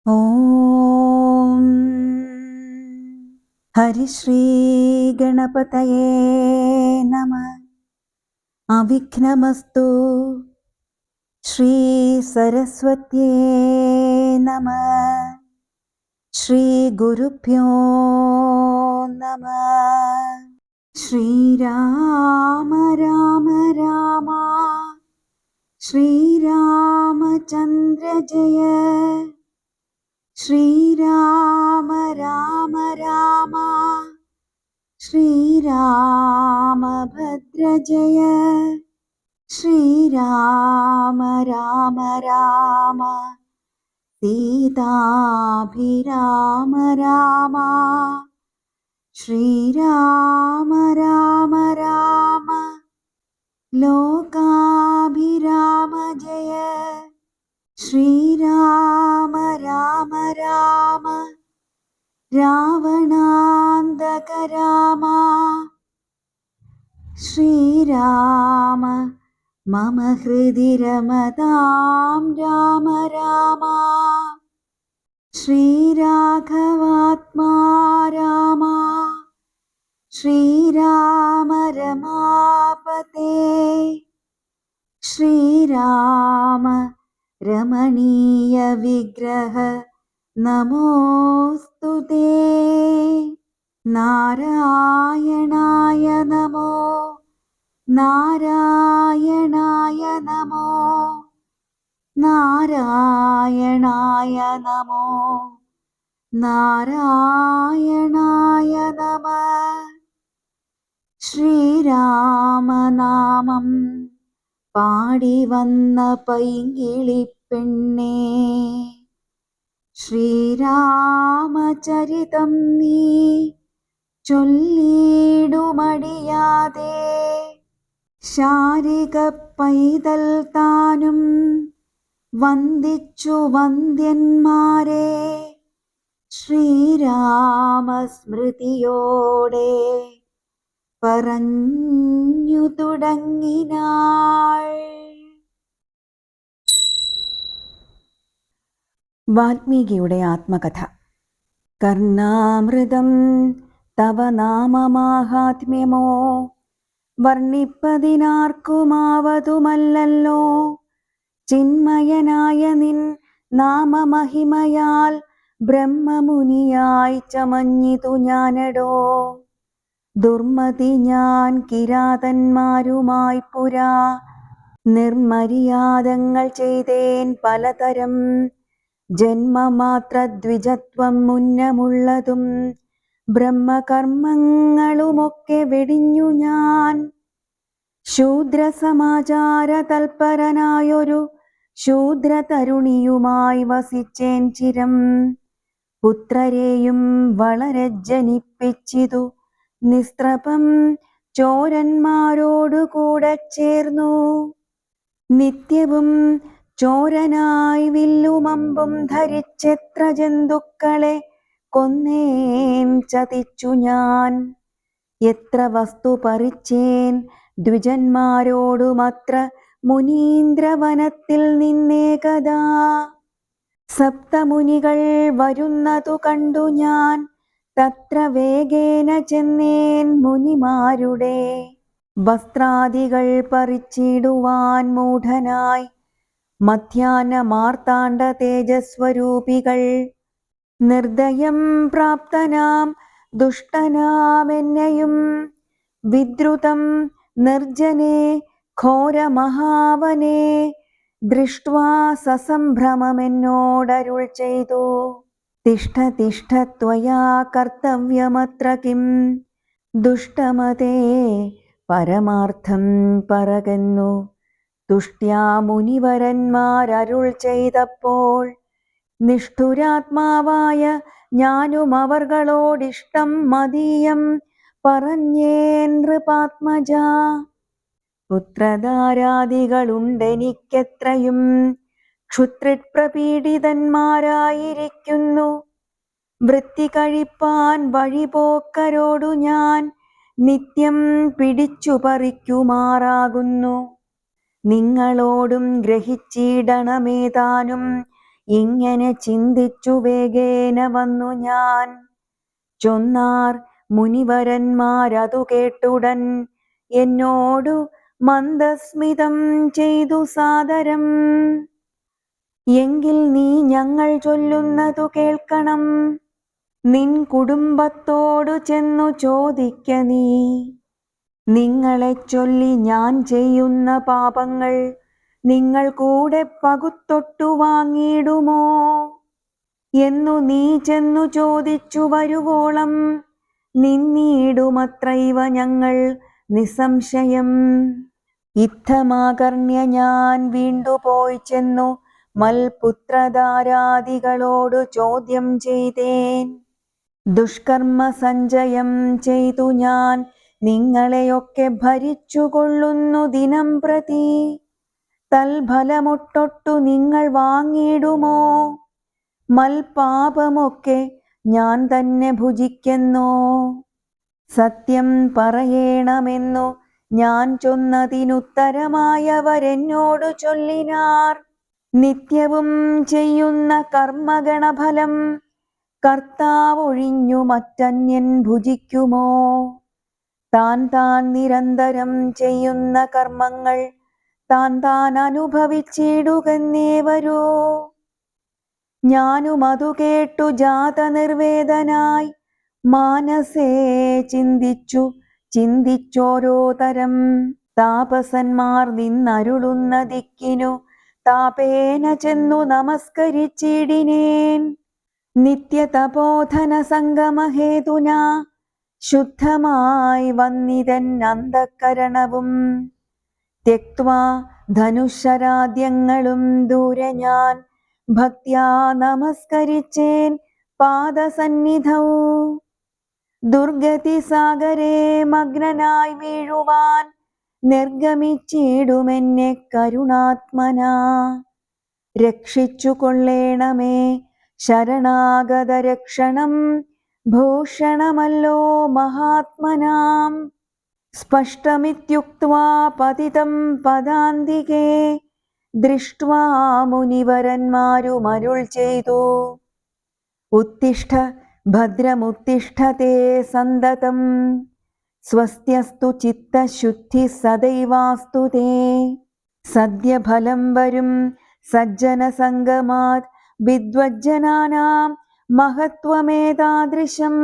ഓം ഹരിശ്രീ ഗണപതയേ നമഃ. അവിഘ്നമസ്തു. ശ്രീ സരസ്വത്യേ നമഃ. ശ്രീ ഗുരുഭ്യോ നമഃ. ശ്രീരാമ രാമ രാമ ശ്രീരാമചന്ദ്ര ജയ. ശ്രീരാമ രാമ രാമ ശ്രീരാമഭദ്ര ജയ. ശ്രീരാമ രാമ രാമ സീതാഭിരാമ രാമ. ശ്രീരാമ രാമ രാമ ലോകാഭിരാമ ജയ. ശ്രീരാമ രാമ രാമ രാവണാന്തക രാമ. ശ്രീരാമ മമ ഹൃദി രമതാം രാമ രാമ. ശ്രീരാഘവാത്മാ രാമ. ശ്രീരാമ രമാപതേ. ശ്രീരാമ രമണീയ വിഗ്രഹ നമോസ്തുതേ. നാരായണായ നമോ നാരായണായ നമോ നാരായണായ നമോ നാരായണായ നമഃ. ശ്രീരാമനാമം പാടി വന്ന പൈങ്കിളിപ്പെണ്ണേ, ശ്രീരാമചരിതം നീ ചൊല്ലിടുമടിയാതെ. ശാരിക പൈതൽ താനും വന്ദിച്ചു വന്ദ്യന്മാരെ, ശ്രീരാമസ്മൃതിയോടെ പറഞ്ഞു തുടങ്ങിനാൾ. വാൽമീകിയുടെ ആത്മകഥ. കർണാമൃതം തവ നാമമാഹാത്മ്യമോ വർണ്ണിപ്പതിനാർക്കുമാവതുമല്ലല്ലോ. ചിന്മയനായ നിൻ നാമമഹിമയാൽ ബ്രഹ്മമുനിയായി ചമഞ്ഞിതു ഞാനടോ. ദുർമതി ഞാൻ കിരാതന്മാരുമായി പുരാ നിർമര്യാദങ്ങൾ ചെയ്തേൻ പലതരം. ജന്മമാത്ര ദ്വിജത്വം മുന്നമുള്ളതും ബ്രഹ്മകർമ്മങ്ങളുമൊക്കെ വെടിഞ്ഞു ഞാൻ. ശൂദ്രസമാചാര തൽപരനായൊരു ശൂദ്രതരുണിയുമായി വസിച്ചേൻ ചിരം. പുത്രരെയും വളരെ ജനിപ്പിച്ചിതു നിസ്ത്രപം ചോരന്മാരോടുകൂടെ ചേർന്നു. നിത്യവും ചോരനായി വില്ലുമമ്പും ധരിച്ചെത്ര ജന്തുക്കളെ കൊന്നേൻ ചതിച്ചു ഞാൻ. എത്ര വസ്തു പറിച്ചേൻ ദ്വിജന്മാരോടുമത്ര മുനീന്ദ്രവനത്തിൽ നിന്നേകദാ. സപ്തമുനികൾ വരുന്നതു കണ്ടു ഞാൻ തത്ര വേഗേന ചെന്നേൻ മുനിമാരുടെ വസ്ത്രാദികൾ പറിച്ചിടുവാൻ മൂഢനായി. മധ്യാഹ്ന മാർത്താണ്ഡ തേജസ്വരൂപികൾ നിർദ്ദയം പ്രാപ്തനാം ദുഷ്ടനാമെന്നെയും വിദ്രുതം നിർജ്ജനെ ഘോരമഹാവനെ ദൃഷ്ട്വാ സസംഭ്രമമെന്നോടരുൾ ചെയ്തു. തിഷ്ഠ തിഷ്ഠ ത്വയാ കർത്തവ്യമത്ര കിം. ദുഷ്ടമതേ പരമാർത്ഥം പറകന്നു തുഷ്ട്യാ മുനിവരന്മാരരുൾ ചെയ്തപ്പോൾ. നിഷ്ഠുരാത്മാവായ ഞാനും അവർകളോടിഷ്ടം മതീയം പറഞ്ഞേൻ നൃപാത്മജ. പുത്രധാരാദികളുണ്ടെനിക്കെത്രയും ക്ഷുത്രിപ്രപീഡിതന്മാരായിരിക്കുന്നു. വൃത്തി കഴിപ്പാൻ വഴിപോക്കരോടു ഞാൻ നിത്യം പിടിച്ചു പറിക്കുമാറാകുന്നു. നിങ്ങളോടും ഗ്രഹിച്ചിടണമേതാനും ഇങ്ങനെ ചിന്തിച്ചു വേഗേന വന്നു ഞാൻ. ചൊന്നാർ മുനിവരന്മാരതു കേട്ടുടൻ എന്നോടു മന്ദസ്മിതം ചെയ്തു സാദരം. എങ്കിൽ നീ ഞങ്ങൾ ചൊല്ലുന്നതു കേൾക്കണം. നിൻ കുടുംബത്തോടു ചെന്നു ചോദിക്ക നീ. നിങ്ങളെ ചൊല്ലി ഞാൻ ചെയ്യുന്ന പാപങ്ങൾ നിങ്ങൾ കൂടെ പകുത്തൊട്ടു വാങ്ങിയിടുമോ എന്നു നീ ചെന്നു ചോദിച്ചു വരുവോളം നിന്നിടുമത്രൈവ ഞങ്ങൾ നിസ്സംശയം. ഇത്തമാകർണ്യ ഞാൻ വീണ്ടുപോയി ചെന്നു മൽപുത്രധാരാദികളോടു ചോദ്യം ചെയ്തേൻ. ദുഷ്കർമ്മ സഞ്ചയം ചെയ്തു ഞാൻ നിങ്ങളെയൊക്കെ ഭരിച്ചുകൊള്ളുന്നു ദിനം പ്രതി. തൽഫലമൊട്ടൊട്ടു നിങ്ങൾ വാങ്ങിയിടുമോ? മൽപാപമൊക്കെ ഞാൻ തന്നെ ഭുജിക്കുന്നോ? സത്യം പറയണമെന്നു ഞാൻ ചൊന്നതിനുത്തരമായവരെന്നോടു ചൊല്ലിനാർ. നിത്യവും ചെയ്യുന്ന കർമ്മഗണഫലം കർത്താവൊഴിഞ്ഞു മറ്റന്യൻ ഭുജിക്കുമോ? താൻ നിരന്തരം ചെയ്യുന്ന കർമ്മങ്ങൾ താൻ അനുഭവിച്ചിടുകന്നേ വരൂ. ഞാനും അതു കേട്ടു ജാതനിർവേദനായി മാനസേ ചിന്തിച്ചോരോ തരം. താപസന്മാർ നിന്നരുളുന്ന ദിക്കിനു താപേന ചെന്നു നമസ്കരിച്ചിടിനേൻ. നിത്യതപോധന സംഗമഹേതുന ശുദ്ധമായി വന്നിതൻ അന്തഃകരണവും. ത്യക്ത്വാ ധനുഷരാദ്യങ്ങളും ദൂരെ ഞാൻ ഭക്ത്യാ നമസ്കരിച്ചേൻ പാദസന്നിധൗ. ദുർഗതി സാഗരേ മഗ്നനായി വീഴുവാൻ നിർഗമിച്ചിടുമെന്നെ കരുണാത്മനാ. രക്ഷിച്ചു കൊള്ളേണമേ ശരണാഗത രക്ഷണം ഭൂഷണമല്ലോ മഹാത്മനാം. സ്പഷ്ടമിത്യുക്ത്വാ പതിതം പദാന്തികേ ദൃഷ്ട്വാ മുനിവരന്മാരുമരുൾ ചെയ്തു. ഉത്തിഷ്ഠ ഭദ്രമുത്തിഷ്ഠതേ സന്തതം സ്വസ്ത്യസ്തു ചിത്തശുദ്ധി സദൈവാസ്തു തേ. സദ്യഫലം വരും സജ്ജനസംഗമാത് വിദ്വജ്ജനാനാം മഹത്വമേതാദൃശം.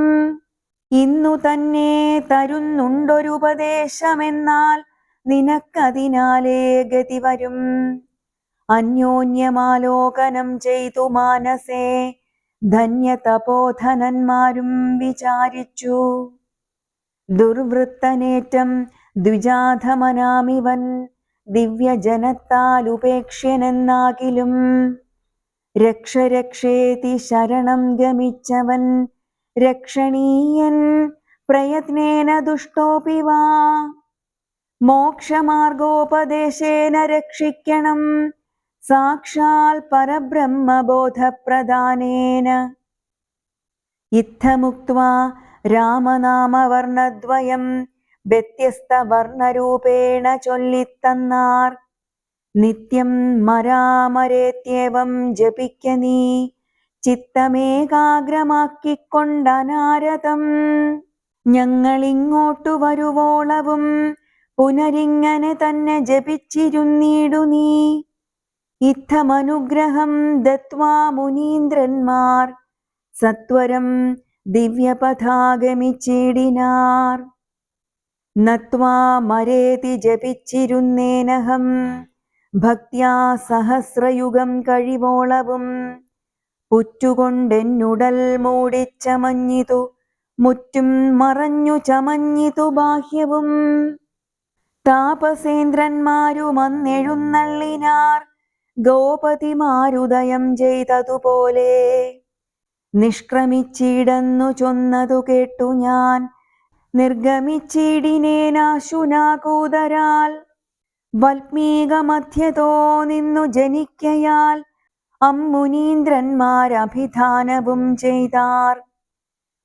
ഇന്നു തന്നെ തരുന്നുണ്ടൊരുപദേശമെന്നാൽ നിനക്കതിനാലേ ഗതി വരും. അന്യോന്യമാലോകനം ചെയ്തു മാനസേ ധന്യതപോധനന്മാരും വിചാരിച്ചു. ദുർവൃത്തനേറ്റം ദ്വിജാധമനാമിവൻ ദിവ്യജനത്താൽ ഉപേക്ഷ്യനെന്നാകിലും. രക്ഷേതി ശരണം ഗമിച്ചവൻ രക്ഷണീയൻ പ്രയത്നേന ദുഷ്ടോപി വാ. മോക്ഷമാർഗോപദേശേന രക്ഷിക്കണം സാക്ഷാൽ പരബ്രഹ്മബോധപ്രദാനേന. ഇത്തമുക്ത്വാ രാമനാമവർണദ്വയം വ്യത്യസ്തവർണരൂപേണ ചൊല്ലിത്തന്നാർ. നിത്യം മരാമരേത്യവം ജപിക്ക നീ ചിത്തമേകാഗ്രമാക്കിക്കൊണ്ടനാരതം. ഞങ്ങളിങ്ങോട്ടു വരുവോളവും പുനരിങ്ങനെ തന്നെ ജപിച്ചിരുന്നീടു നീ. ഇത്തമനുഗ്രഹം ദത്വാ മുനീന്ദ്രന്മാർ സത്വരം ദിവ്യപഥാഗമിച്ചിടിനാർ. നത്വാ മരേതി ജപിച്ചിരുന്നേനഹം ഭക്ത്യാ സഹസ്രയുഗം കഴിവോളവും. പുറ്റുകൊണ്ടെന്നുടൽ മൂടിച്ചമഞ്ഞിതു മുറ്റും മറഞ്ഞു ചമഞ്ഞിതു ബാഹ്യവും. താപസേന്ദ്രന്മാരുമന്നെഴുന്നള്ളിനാർ ഗോപതിമാരുദയം ചെയ്തതുപോലെ. നിഷ്ക്രമിച്ചിടന്നു ചൊന്നതു കേട്ടു ഞാൻ നിർഗമിച്ചിടിനേനാശുനാകൂതരാൽ. വൽമീകമധ്യതോ നിന്നു ജനിക്കയാൽ അമ്മുനീന്ദ്രന്മാരഭിധാനവും ചെയ്താർ.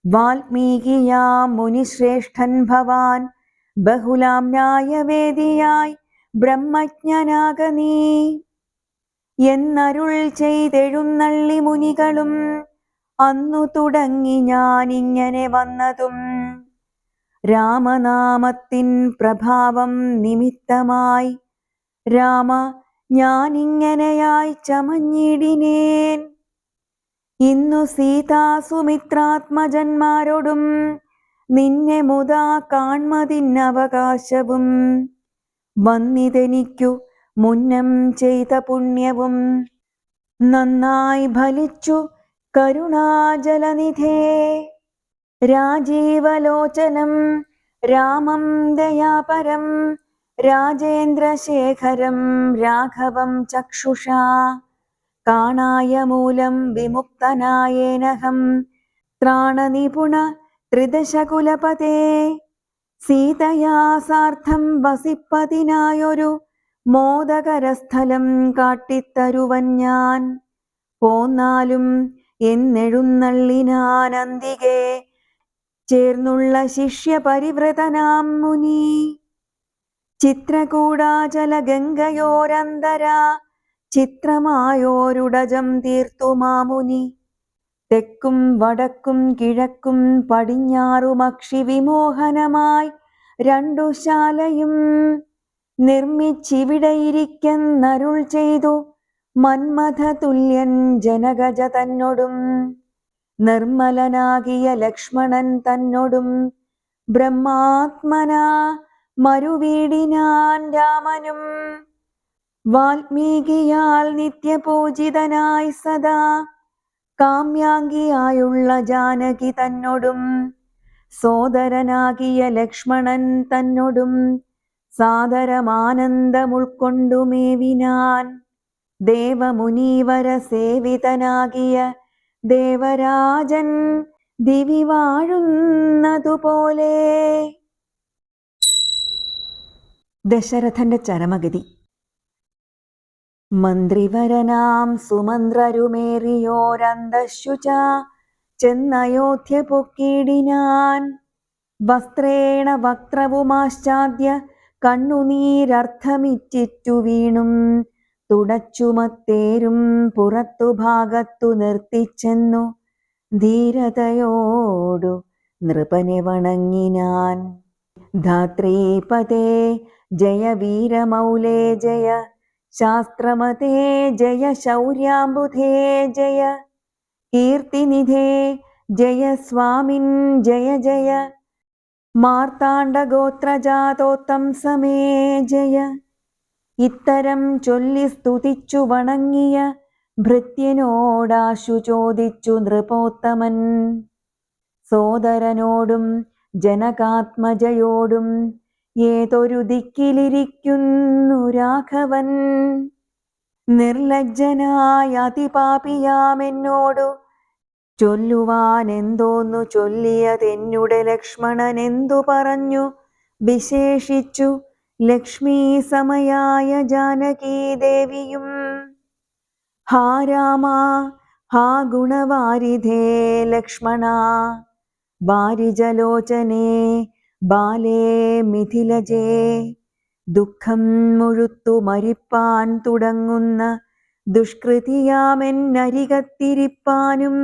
വാൽമീകിയാം മുനിശ്രേഷ്ഠൻ ഭവാൻ ബഹുലാം ന്യായവേദിയായി ബ്രഹ്മജ്ഞനാക നീ. എന്നരുൾ ചെയ്തെഴുന്നള്ളി മുനികളും അന്നു തുടങ്ങി ഞാനിങ്ങനെ വന്നതും രാമനാമത്തിൻ പ്രഭാവം നിമിത്തമായി രാമ ഞാനിങ്ങനെയായി ചമഞ്ഞിടിനേൻ. ഇന്നു സീതാസുമിത്രാത്മജന്മാരോടും നിന്നെ മുതാ കാൺമതിന്നവകാശവും വന്നിതെനിക്കു മുന്നം ചെയ്ത പുണ്യവും നന്നായി ഫലിച്ചു കരുണാജലനിധേ. രാജീവലോചനം രാമം ദയാപരം രാജേന്ദ്രശേഖരം രാഘവം ചക്ഷുഷാ കാണായ മൂലം വിമുക്തനായേനഹം ത്രാണനിപുണ ത്രിദശകുലപതേ. സീതയാ സാർത്ഥം വസിപ്പതിനായൊരു മോദകരസ്ഥലം കാട്ടിത്തരുവൻ ഞാൻ പോന്നാലും എന്നെഴുന്നള്ളിനാനന്തികെ ചേർന്നുള്ള ശിഷ്യപരിവ്രതനാം മുനി. ചിത്രകൂടാചല ഗംഗയോരന്തര ചിത്രമായോരുടജം തീർത്തു മാമുനി. തെക്കും വടക്കും കിഴക്കും പടിഞ്ഞാറുമക്ഷി വിമോഹനമായി രണ്ടു ശാലയും നിർമ്മിച്ചിവിടെയിരിക്കെന്നരുൾ ചെയ്തു മന്മഥ തുല്യൻ ജനകജ തന്നോടും നിർമ്മലനാകിയ ലക്ഷ്മണൻ തന്നോടും ബ്രഹ്മാത്മനാ മരുവീടിനാൻ രാമനും. വാൽമീകിയാൽ നിത്യപൂജിതനായി സദാ കാമ്യാംഗിയായുള്ള ജാനകി തന്നോടും സോദരനാകിയ ലക്ഷ്മണൻ തന്നോടും സാദരമാനന്ദമുൾക്കൊണ്ടുമേവിനാൻ. ദേവമുനീവര സേവിതനാകിയ ദേവരാജൻ ദിവി വാഴുന്നതുപോലെ. ദശരഥന്റെ ചരമഗതി. മന്ത്രിവരനാം സുമന്ത്രരുമേറിയോരന്തശുച ചെന്നയോധ്യ പൊക്കിടിനാൻ. വസ്ത്രേണ വക്ത്രവുമാശ്ചാദ്യ കണ്ണുനീരർത്ഥമിറ്റിറ്റു വീണും തുടച്ചുമത്തേരും പുറത്തു ഭാഗത്തു നിർത്തിച്ചെന്നു ധീരതയോടു നൃപനെ വണങ്ങിനാൻ. ധാത്രീപതേ ജയ വീരമൗലേ ജയ ശാസ്ത്രമതേ ജയ ശൗര്യാംബുധേ ജയ കീർത്തിനിധേ ജയ സ്വാമിൻ ജയ ജയ മാർത്താണ്ഡഗോത്രജാതോത്തം സമേ ജയ. ഇത്തരം ചൊല്ലി സ്തുതിച്ചു വണങ്ങിയ ഭൃത്യനോടാശു ചോദിച്ചു നൃപോത്തമൻ. സോദരനോടും ജനകാത്മജയോടും ഏതൊരു ദിക്കിലിരിക്കുന്നു രാഘവൻ. നിർലജ്ജനായ അതിപാപിയാമെന്നോടു ചൊല്ലുവാൻ എന്തോന്നു ചൊല്ലിയതെന്നുടെ ലക്ഷ്മണൻ എന്തു പറഞ്ഞു വിശേഷിച്ചു ലക്ഷ്മീ സമയായ ജാനകീ ദേവിയും. ഹാ രാമ ഹാ ഗുണവാരിധേ ലക്ഷ്മണ വാരിജലോചനേ ബാലേ മിഥിലജേ. ദുഃഖം മുഴുത്തു മരിപ്പാൻ തുടങ്ങുന്ന ദുഷ്കൃതിയാമെന്നരികത്തിരിപ്പാനും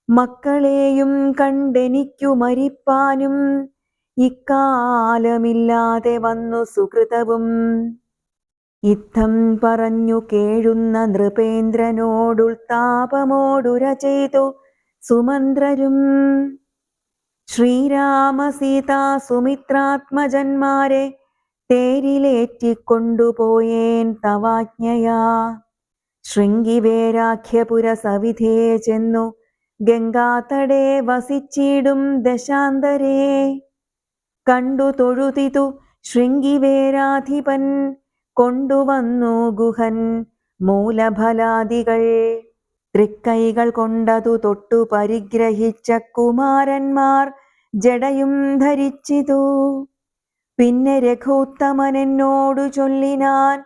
മക്കളെയും കണ്ടെനിക്കു മരിപ്പാനും ഇക്കാലമില്ലാതെ വന്നു സുകൃതവും. ഇത്തം പറഞ്ഞു കേഴുന്ന നൃപേന്ദ്രനോടുൾത്താപമോടുര ചെയ്തു സുമന്ത്രരും. ശ്രീരാമ സീതാ സുമിത്രാത്മജന്മാരെ തേരിലേറ്റിക്കൊണ്ടുപോയേൻ തവാജ്ഞയാ. ശൃംഗിവേരാഖ്യപുര സവിധേ ചെന്നു ഗംഗാതടേ വസിച്ചിടും ദശാന്തരേ. കണ്ടു തൊഴുതിതു ശൃംഗിവേരാധിപൻ കൊണ്ടുവന്നു ഗുഹൻ മൂലഫലാദികൾ. തൃക്കൈകൾ കൊണ്ടതു തൊട്ടു പരിഗ്രഹിച്ച കുമാരന്മാർ ജടയും ധരിച്ചിതു. പിന്നെ രഘുത്തമനെന്നോടു ചൊല്ലിനാൻ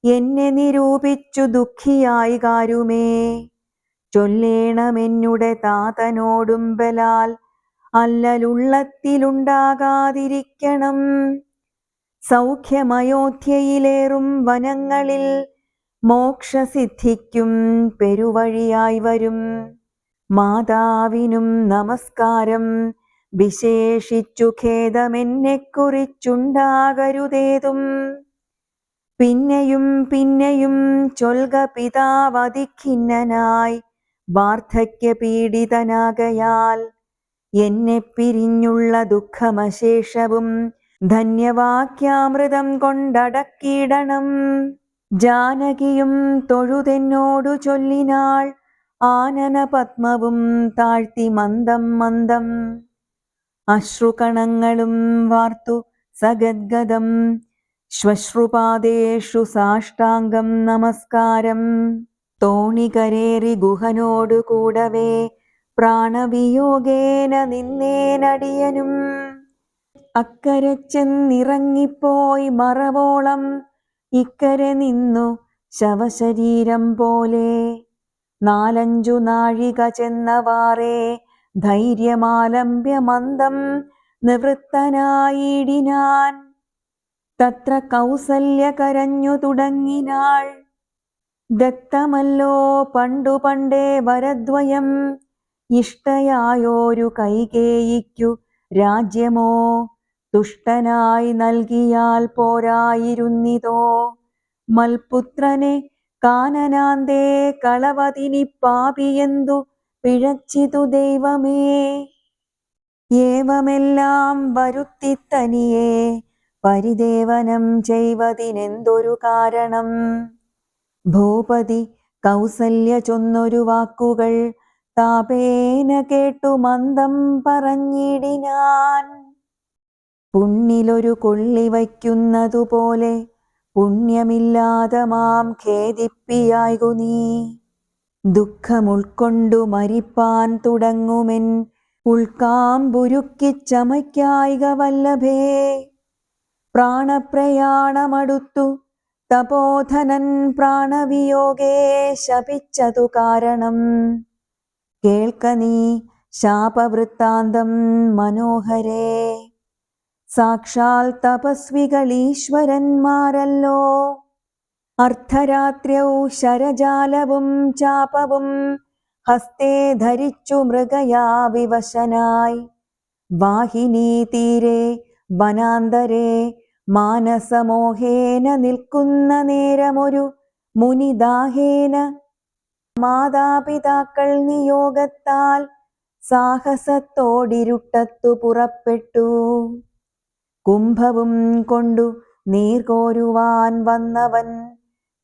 എന്നെ നിരൂപിച്ചു ദുഃഖിയായി കാരുമേ. ചൊല്ലേണമെന്നുടെ താതനോടും ബലാൽ അല്ലലുള്ളത്തിലുണ്ടാകാതിരിക്കണം. സൗഖ്യമയോധ്യയിലേറും വനങ്ങളിൽ മോക്ഷസിദ്ധിക്കും പെരുവഴിയായി വരും. മാതാവിനും നമസ്കാരം, വിശേഷിച്ചു ഖേദമെന്നെക്കുറിച്ചുണ്ടാകരുതേതും. പിന്നെയും പിന്നെയും ചൊൽക പിതാവതിഖിന്നനായി, വാർദ്ധക്യപീഡിതനാകയാൽ എന്നെ പിരിഞ്ഞുള്ള ദുഃഖമശേഷവും ധന്യവാക്യാമൃതം കൊണ്ടടക്കിയിടണം. ജാനകിയും തൊഴുതെന്നോടു ചൊല്ലിനാൾ, ആനന പത്മവും താഴ്ത്തി മന്ദം മന്ദം. അശ്രുകണങ്ങളും വാർത്തു സഗദ്ഗദം, ശ്വശ്രുപാദേഷു സാഷ്ടാംഗം നമസ്കാരം. തോണികരേറി ഗുഹനോടു കൂടവേ പ്രാണവിയോഗേന നിന്നേനടിയനും. അക്കരെ ചെന്നിറങ്ങിപ്പോയി മറവോളം, ഇക്കരെ നിന്നു ശവശരീരം പോലെ. 4-5 നാഴിക ചെന്നവാറേ ധൈര്യമാലംബ്യ മന്ദം നിവൃത്തനായിടിനാൻ. തത്ര കൗസല്യ കരഞ്ഞു തുടങ്ങിനാൾ, ദത്തമല്ലോ പണ്ടു പണ്ടേ വരദ്വയം. ഇഷ്ടയായോരു കൈകേയിക്കു രാജ്യമോ, തുഷ്ടനായി നൽകിയാൽ പോരായിരുന്നിതോ. മൽപുത്രനെ കാനനാന്തേ കളവതിനി പാപിയെന്തു പിഴച്ചിതു ദൈവമേ. ഏവമെല്ലാം വരുത്തിത്തനിയേ പരിദേവനം ചെയ്വതിനെന്തൊരു കാരണം. ഭൂപതി കൗസല്യ ചൊന്നൊരു വാക്കുകൾ താപേന കേട്ടു മന്ദം പറഞ്ഞിടിനാൻ. പുണ്ണിലൊരു കൊള്ളി വയ്ക്കുന്നതുപോലെ പുണ്യമില്ലാതെ മാം ഖേദിപ്പിയായു നീ. ദുഃഖമുൾക്കൊണ്ടു മരിപ്പാൻ തുടങ്ങുമെൻ ഉൾക്കാമ്പുരുക്കിച്ചമയ്ക്കായിക വല്ലഭേ. പ്രാണപ്രയാണമടുത്തു തപോധനൻ പ്രാണവിയോഗേ ശപിച്ചതു കാരണം. കേൾക്ക നീ ശാപവൃത്താന്തം മനോഹരേ. സാക്ഷാൽ തപസ്വികളീശ്വരന്മാരല്ലോ. അർദ്ധരാത്ര്യൗ ശരജാലവും ചാപവും ഹസ്തേ ധരിച്ചു മൃഗയാ വിവശനായി. വാഹിനീതീരെ വനാന്തരേ മാനസമോഹേന നിൽക്കുന്ന നേരമൊരു മുനിദാഹേന മാതാപിതാക്കൾ നിയോഗത്താൽ സാഹസത്തോടിരുട്ടത്തു പുറപ്പെട്ടു. കുംഭവും കൊണ്ടു നീർകോരുവാൻ വന്നവൻ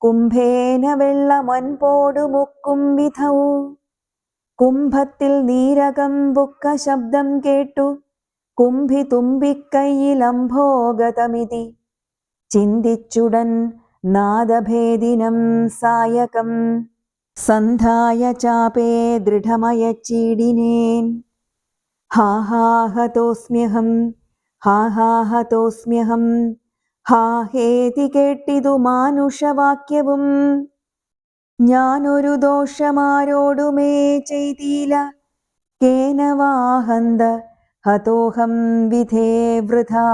കുംഭേന വെള്ളമൻപോടു മുക്കും വിധൗ. കുംഭത്തിൽ നീരകം ബുക്ക ശബ്ദം കേട്ടു കുംഭി തുമ്പിക്കൈയിലംഭോഗതമിതി. ചിന്തിച്ചുടൻ നാദഭേദിനം സായകം സന്ധായ ചാപേ ദൃഢമയച്ചീടിനേൻ. ഹാഹാഹതോസ്മ്യഹം ഹാഹാഹതോസ്മ്യഹം ഹാ ഹേതി കേട്ടിതു മാനുഷവാക്യവും. ഞാനൊരു ദോഷമാരോടുമേ ചെയ്തീല, കേനവാഹന്ത ഹതോഹം വിധേ വൃഥാ.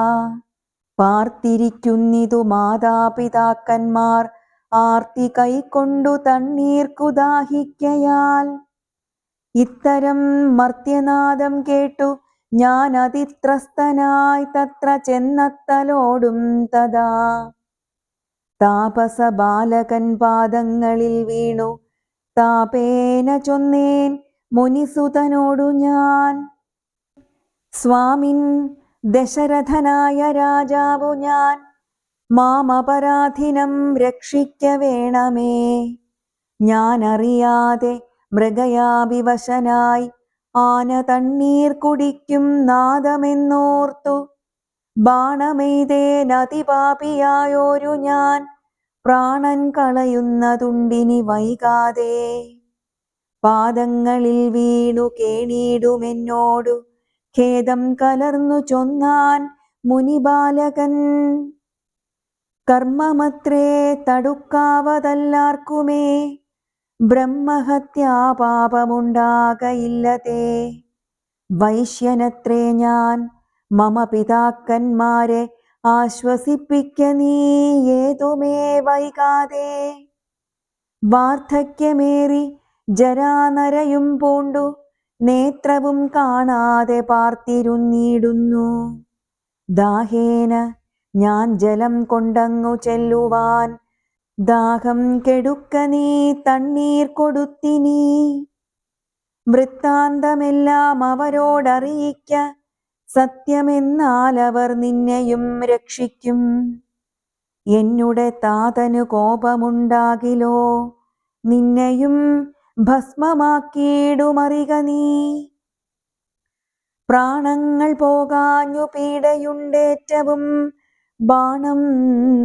പാർത്തിരിക്കുന്നിതു മാതാപിതാക്കന്മാർ ആർത്തി കൈക്കൊണ്ടു തണ്ണീർക്കു ദാഹിക്കയാൽ. ഇത്തരം മർത്യനാദം കേട്ടു ഞാൻ അതിത്രസ്തനായി തത്ര ചെന്നത്തലോടും തഥാ. താപസ ബാലകൻ പാദങ്ങളിൽ വീണു താപേന ചൊന്നേൻ മുനിസുതനോടു ഞാൻ. സ്വാമിൻ ദശരഥനായ രാജാവു ഞാൻ, മാമപരാധിനം രക്ഷിക്ക വേണമേ. ഞാനറിയാതെ മൃഗയാ വിവശനായി ആന തണ്ണീർ കുടിക്കും നാദമെന്നോർത്തു. ബാണമെയ്തേനതിപാപിയായോരു ഞാൻ പ്രാണൻ കളയുന്നതുണ്ടിനി വൈകാതെ. പാദങ്ങളിൽ വീണു കേണീടുമെന്നോടു ഖേദം കലർന്നു ചൊന്നാൻ മുനിബാലകൻ. കർമ്മമത്രേ തടുക്കാവതല്ലാർക്കുമേ, ബ്രഹ്മഹത്യാപാപമുണ്ടാകയില്ലതേ. വൈശ്യനത്രേ ഞാൻ, മമ പിതാക്കന്മാരെ ആശ്വസിപ്പിക്ക നീ ഏതുമേ വൈകാതെ. വാർദ്ധക്യമേറി ജരാനരയും പൂണ്ടു നേത്രവും കാണാതെ പാർത്തിരുന്നിടുന്നു. ദാഹേന ഞാൻ ജലം കൊണ്ടങ്ങു ചെല്ലുവാൻ ദാഹം കെടുക്ക നീ തണ്ണീർ കൊടുത്തിനി. വൃത്താന്തമെല്ലാം അവരോടറിയിക്ക, സത്യമെന്നാൽ അവർ നിന്നെയും രക്ഷിക്കും. എന്നുടെ താതനു കോപമുണ്ടാകിലോ, നിന്നെയും ഭസ്മമാക്കിയിടുമറിക നീ. പ്രാണങ്ങൾ പോകാഞ്ഞു പീഡയുണ്ടേറ്റവും ബാണം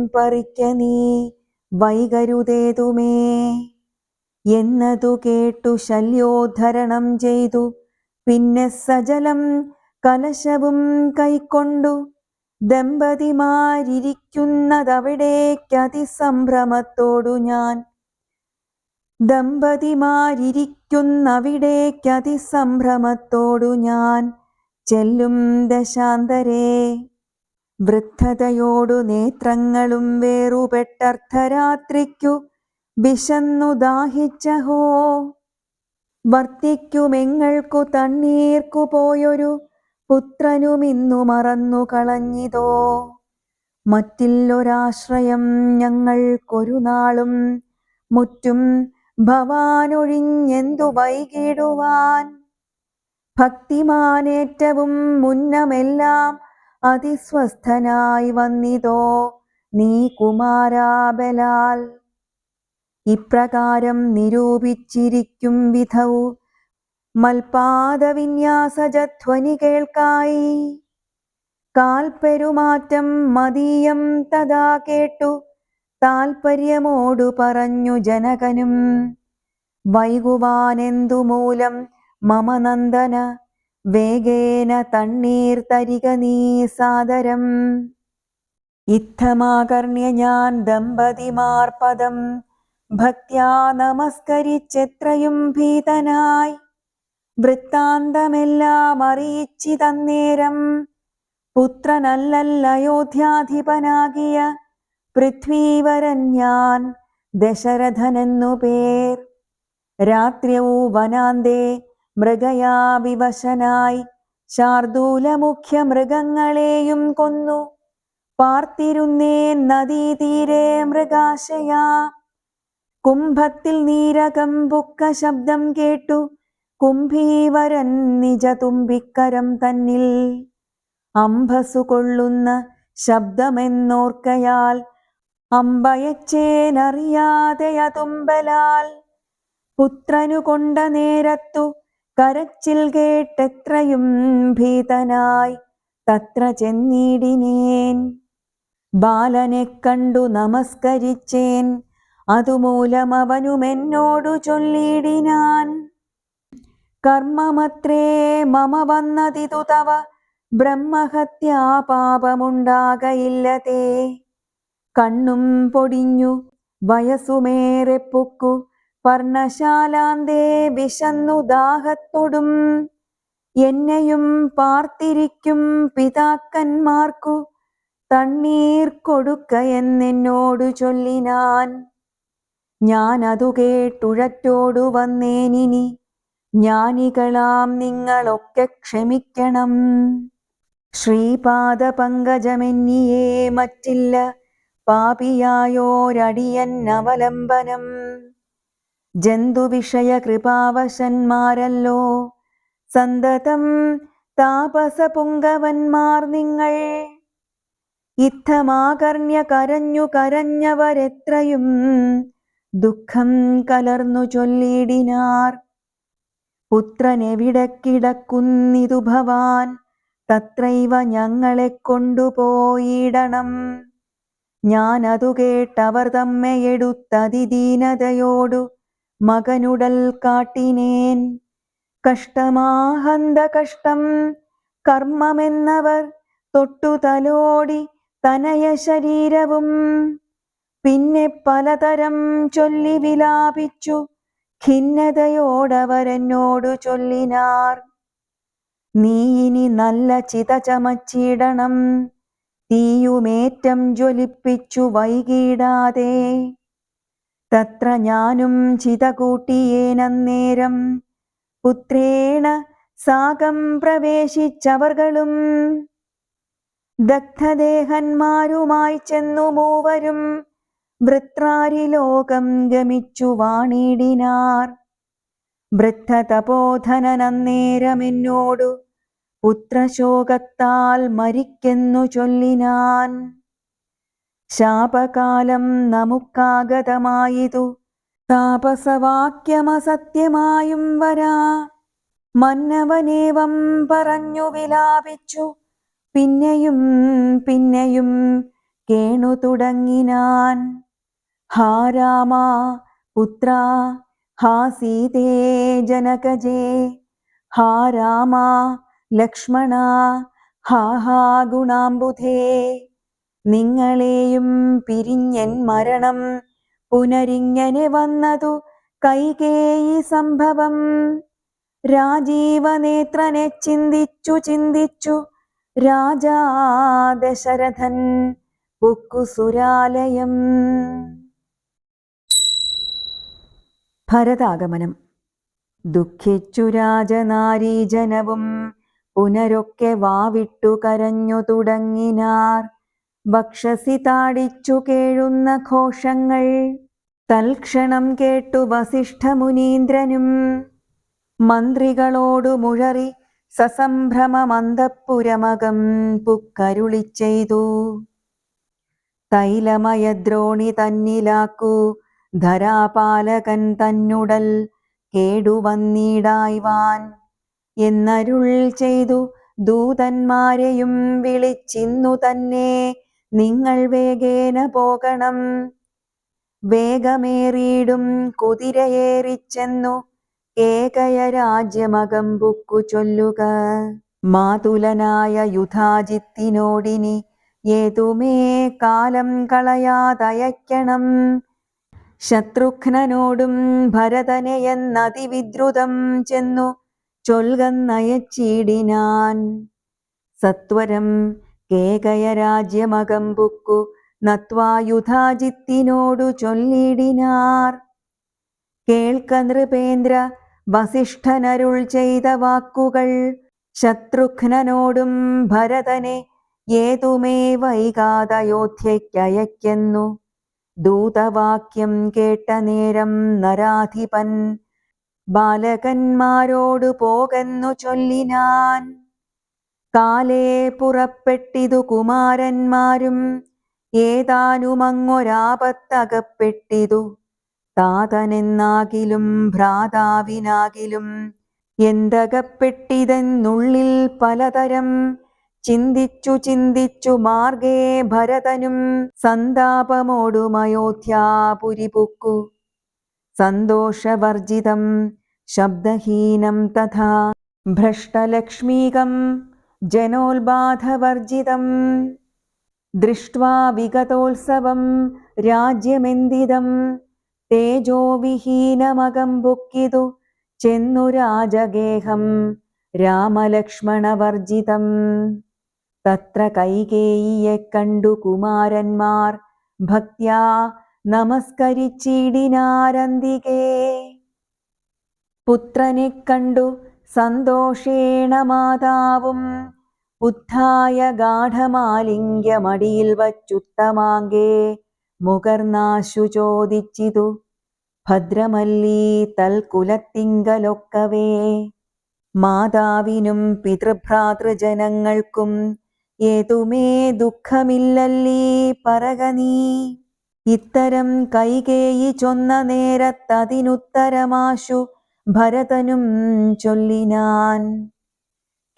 പറിക്ക നീ വൈകരുതേതുമേ. എന്നതു കേട്ടു ശല്യോദ്ധരണം ചെയ്തു പിന്നെ സജലം കലശവും കൈക്കൊണ്ടു ദമ്പതിമാരിയ്ക്കുന്നതവിടേക്കതിസംഭ്രമത്തോടു ഞാൻ ചെല്ലും ദശാന്തരേ. വൃദ്ധതയോടു നേത്രങ്ങളും വേറുപെട്ടർദ്ധരാത്രിക്കു വിശന്നു ദാഹിച്ചഹോ. വർത്തിക്കുമെങ്ങൾക്കു തണ്ണീർക്കു പോയൊരു പുത്രനുമിന്നു മറന്നു കളഞ്ഞിതോ. മറ്റില്ലൊരാശ്രയം ഞങ്ങൾക്കൊരു നാളും മുറ്റും ഭവാനൊഴിഞ്ഞെന്തു വൈകിടുവാൻ. ഭക്തിമാനേറ്റവും മുന്നമെല്ലാം അതിസ്വസ്ഥനായി വന്നിതോ നീ കുമാരാബലാൽ. ഇപ്രകാരം നിരൂപിച്ചിരിക്കും വിധൗ മൽപാദവിന്യാസജധ്വനി കേൾക്കായി. കാൽപ്പെരുമാറ്റം മദീയം തഥാ കേട്ടു താൽപര്യമോടു പറഞ്ഞു ജനകനും. വൈകുവാനെന്തു മൂലം മമ നന്ദന, വേഗേന തണ്ണീർ തരിക നീ സാദരം. ഇത്തമാകർണ്യ ഞാൻ ദമ്പതിമാർ പദം ഭക്ത്യാ നമസ്കരിച്ചെത്രയും ഭീതനായി. വൃത്താന്തമെല്ലാം അറിയിച്ചിതന്നേരം പുത്രനല്ലയോധ്യാധിപനാകിയ പൃഥ്വീവരൻ ഞാൻ ദശരഥനെന്നു പേർ. രാത്ര്യൗ വനാന്തേ മൃഗയാ വിവശനായി ശാർദൂലമുഖ്യ മൃഗങ്ങളെയും കൊന്നു പാർത്തിരുന്നേൻ നദീതീരെ മൃഗാശയാ. കുംഭത്തിൽ നീരകമ്പുക്ക ശബ്ദം കേട്ടു കുംഭീവരൻ നിജ തുമ്പിക്കരം തന്നിൽ അംഭസു കൊള്ളുന്ന ശബ്ദമെന്നോർക്കയാൽ അമ്പയച്ചേനറിയാതെയതുമ്പലാൽ. പുത്രനു കൊണ്ട നേരത്തു കരച്ചിൽ കേട്ടെത്രയും ഭീതനായി തത്ര ചെന്നിടിനേൻ. ബാലനെ കണ്ടു നമസ്കരിച്ചേൻ, അതുമൂലം അവനുമെന്നോടു ചൊല്ലിടിനാൻ. കർമ്മമത്രേ മമ വന്നതിതു തവ ബ്രഹ്മഹത്യാ പാപമുണ്ടാകയില്ലതേ. കണ്ണും പൊടിഞ്ഞു വയസ്സുമേറെ പൊക്കു പർണശാലാന്തേ വിശന്നു ദാഹത്തൊടും. എന്നെയും പാർത്തിരിക്കും പിതാക്കന്മാർക്കു തണ്ണീർ കൊടുക്ക എന്നോടു ചൊല്ലിനാൻ. ഞാനതു കേട്ടുഴറ്റോടു വന്നേനിനി ജ്ഞാനികളാം നിങ്ങളൊക്കെ ക്ഷമിക്കണം. ശ്രീപാദപങ്കജമെന്നിയേ മറ്റില്ല പാപിയായോരടിയൻ അവലംബനം. ജന്തുവിഷയ കൃപാവശന്മാരല്ലോ സന്തതം താപസപുങ്കവന്മാർ നിങ്ങൾ. ഇത്തമാകർണ്യ കരഞ്ഞു കരഞ്ഞവരെത്രയും ദുഃഖം കലർന്നു ചൊല്ലിടിനാർ. പുത്രനെവിടെ കിടക്കുന്നിതു ഭവാൻ, തത്രൈവ ഞങ്ങളെ കൊണ്ടുപോയിടണം. ഞാനതു കേട്ടവർ തമ്മയെടുത്തതിദീനതയോടു മകനുടൽ കാട്ടിനേൻ. കഷ്ടമാഹന്ത കഷ്ടം കർമ്മമെന്നവർ തൊട്ടു തലോടി തനയ ശരീരവും. പിന്നെ പലതരം ചൊല്ലി വിലാപിച്ചു ഖിന്നതയോടവരെന്നോടു ചൊല്ലിനാർ. നീ ഇനി നല്ല ചിത ചമച്ചിടണം, തീയുമേറ്റം ജ്വലിപ്പിച്ചു വൈകിടാതെ. തത്ര ഞാനും ചിത കൂട്ടിയേനന്നേരം പുത്രേണ സാകം പ്രവേശിച്ചവർകളും ദഗ്ധദേഹന്മാരുമായി ചെന്നു മൂവരും വൃത്രാരിലോകം ഗമിച്ചു വാണിടിനാർ. വൃദ്ധതപോധനന്നേരമെന്നോടു പുത്രശോകത്താൽ മരിക്കെന്നു ചൊല്ലിനാൻ. ശാപകാലം നമുക്കാഗതമായിതു താപസവാക്യമസത്യമായും വരാ. മന്നവനേവം പറഞ്ഞു വിലാപിച്ചു പിന്നെയും പിന്നെയും കേണു തുടങ്ങിനാൻ. ഹാ രാമ പുത്ര, ഹാ സീതേ ജനകജേ, ഹാ രാമ ലക്ഷ്മണ, ഹാ ഹാ ഗുണാംബുധേ. നിങ്ങളെയും പിരിഞ്ഞെൻ മരണം പുനരിങ്ങനെ വന്നതു കൈകേയി സംഭവം. രാജീവനേത്രനെ ചിന്തിച്ചു ചിന്തിച്ചു രാജാ ദശരഥൻ പുക്കു സുരാലയം. ഭരതാഗമനം. ദുഃഖിച്ചു രാജനാരീജനവും പുനരൊക്കെ വാവിട്ടു കരഞ്ഞു തുടങ്ങിനാർ. വക്ഷസി താടിച്ചു കേഴുന്ന ഘോഷങ്ങൾ തൽക്ഷണം കേട്ടു വസിഷ്ഠമുനീന്ദ്രനും മന്ത്രികളോടു മുഴറി സസംഭ്രമമന്തഃപുരമകം പുക്കരുളി ചെയ്തു. തൈലമയദ്രോണി തന്നിലാക്കു ധരാപാലകൻ തന്നുടൽ കേടുവന്നിടായ്വാൻ എന്നരുൾ ചെയ്തു ദൂതന്മാരെയും വിളിച്ചിന്നു തന്നെ നിങ്ങൾ വേഗേന പോകണം. വേഗമേറിയിടും കുതിരയേറിച്ചെന്നു കേകയ രാജ്യമകം പുക്കു ചൊല്ലുക. മാതുലനായ യുധാജിത്തിനോടിനി ഏതുമേ കാലം കളയാതയക്കണം. ശത്രുഘ്നനോടും ഭരതനെ എന്നതിവിദ്രുതം ചെന്നു ചൊൽകന്നയച്ചിടിനാൻ. സത്വരം കേകയ രാജ്യമകം പുക്കു നത്വാ യുധാജിത്തിനോടു ചൊല്ലിടിനാർ. കേൾക്ക നൃപേന്ദ്ര, വസിഷ്ഠനരുൾ ചെയ്ത വാക്കുകൾ. ശത്രുഘ്നനോടും ഭരതനെ ഏതുമേ വൈകാതയോധ്യയ്ക്കയക്കുന്നു. ദൂതവാക്യം കേട്ട നേരം നരാധിപൻ ബാലകന്മാരോടു പോകെന്നു ചൊല്ലിനാൻ. കാലേ പുറപ്പെട്ടിതു കുമാരന്മാരും ഏതാനുമങ്ങൊരാപത്തകപ്പെട്ടിതു. താതനെന്നാകിലും ഭ്രാതാവിനാകിലും എന്തകപ്പെട്ടിതെന്നുള്ളിൽ പലതരം ചിന്തിച്ചു ചിന്തിച്ചു മാർഗേ ഭരതനും സന്താപമോടുമയോധ്യാപുരി പുക്കു. സന്തോഷവർജിതം ശബ്ദഹീനം തഥാ ഭ്രഷ്ടലക്ഷ്മീകം ജനോൽബാധവർജിതം. ദൃഷ്ട്വാ വിഗതോത്സവം രാജ്യമെന്തിദം തേജോവിഹീനമകം പുക്കിതു ചെന്നു രാജഗേഹം രാമലക്ഷ്മണവർജിതം. തത്ര കൈകേയിയെ കണ്ടു കുമാരന്മാർ ഭക്ത്യാ നമസ്കരിച്ചിടിനാരന്തികേ. പുത്രനെ കണ്ടു സന്തോഷേണ മാതാവും ഉത്ഥായ ഗാഠമാലിംഗ്യമടിയിൽ വച്ചുത്തമാങ്കേ മുകർന്നാശു ചോദിച്ചിതു. ഭദ്രമല്ലീ തൽക്കുലത്തിങ്കലൊക്കവേ. മാതാവിനും പിതൃഭ്രാതൃജനങ്ങൾക്കും ഏതുമേ ദുഃഖമില്ലല്ലീ പറക നീ. ഇത്തരം കൈകേയി ചൊന്ന നേരത്തതിനുത്തരമാശു ഭരതനും ചൊല്ലിനാൻ.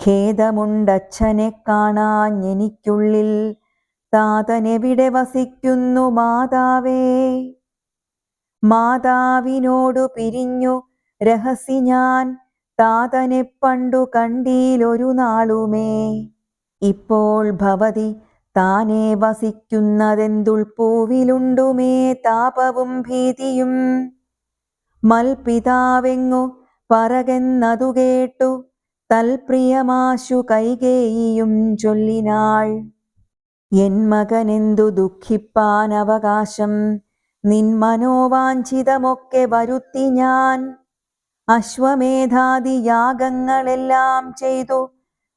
ഖേദമുണ്ടച്ഛനെ കാണാഞ്ഞെനിക്കുള്ളിൽ താതനെവിടെ വസിക്കുന്നു മാതാവേ. മാതാവിനോടു പിരിഞ്ഞു രഹസി ഞാൻ താതനെ പണ്ടു കണ്ടീലൊരു നാളുമേ. ഇപ്പോൾ ഭവതി താനേ വസിക്കുന്നതെന്തുൾപ്പൂവിലുണ്ടുമേ താപവും ഭീതിയും. മൽപിതാവെങ്ങു പറകെന്നതു കേട്ടു തൽപ്രിയമാശു കൈകേയിയും ചൊല്ലിനാൾ. എൻ മകനെന്തു ദുഃഖിപ്പാൻ അവകാശം നിൻ മനോവാഞ്ചിതമൊക്കെ വരുത്തി ഞാൻ. അശ്വമേധാദി യാഗങ്ങളെല്ലാം ചെയ്തു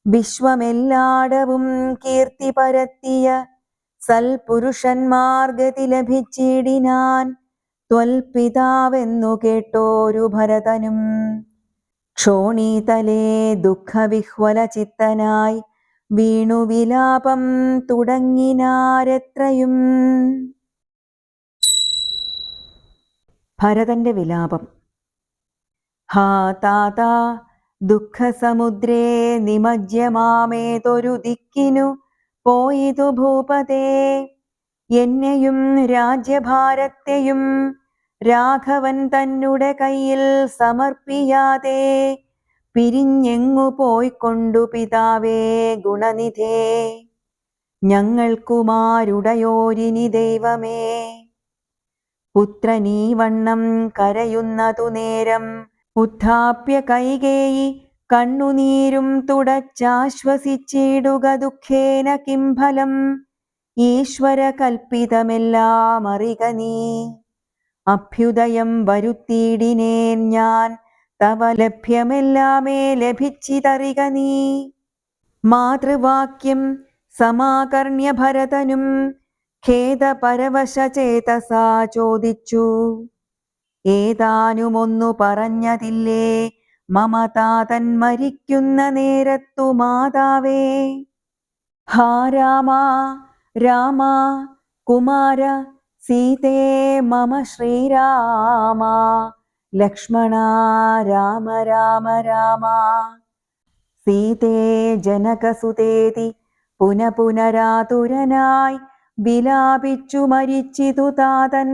വിശ്വമെല്ലാടവും കീർത്തി പരത്തിയ സൽപുരുഷന്മാർ ഗതി ലഭിച്ചിടിനാൻ. ത്വൽപിതാവെന്നു കേട്ടോരു ഭരതനും ക്ഷോണീതലേ ദുഃഖവിഹ്വല ചിത്തനായി വീണു വിലാപം തുടങ്ങിനാരെത്രയും. ഭരതന്റെ വിലാപം. ഹാ താതാ, ദുഃഖസമുദ്രേ നിമജ്യമാമേതൊരു ദിക്കിനു പോയിതു ഭൂപതേ. എന്നെയും രാജ്യഭാരത്തെയും രാഘവൻ തന്നെ കയ്യിൽ സമർപ്പിയാതെ പിരിഞ്ഞെങ്ങു പോയിക്കൊണ്ടു പിതാവേ ഗുണനിധേ. ഞങ്ങൾക്കുമാരുടയോരിനി ദൈവമേ. പുത്രനീ വണ്ണം കരയുന്നതു നേരം ഉത്ഥാപ്യ കൈകേയി കണ്ണുനീരും തുടച്ചാശ്വസിച്ചിടുക. ദുഃഖേന കിം ഫലം, ഈശ്വര കൽപ്പിതമെല്ലാം അറിക നീ. അഭ്യുദയം വരുത്തിയിടിനേൻ ഞാൻ, തവ ലഭ്യമെല്ലാമേ ലഭിച്ചിതറിക നീ. മാതൃവാക്യം സമാകർണ്യ ഭരതനും ഖേദപരവശചേതസാ ചോദിച്ചു. ഏതാനുമൊന്നു പറഞ്ഞതില്ലേ മമ താതൻ മരിക്കുന്ന നേരത്തു മാതാവേ. ഹാ രാമ രാമ കുമാര സീതേ മമ ശ്രീരാമ. ലക്ഷ്മണ രാമ രാമ രാമ. സീതേ ജനകസുതേതി പുനരാതുരനായി വിലാപിച്ചു മരിച്ചിതു താതൻ.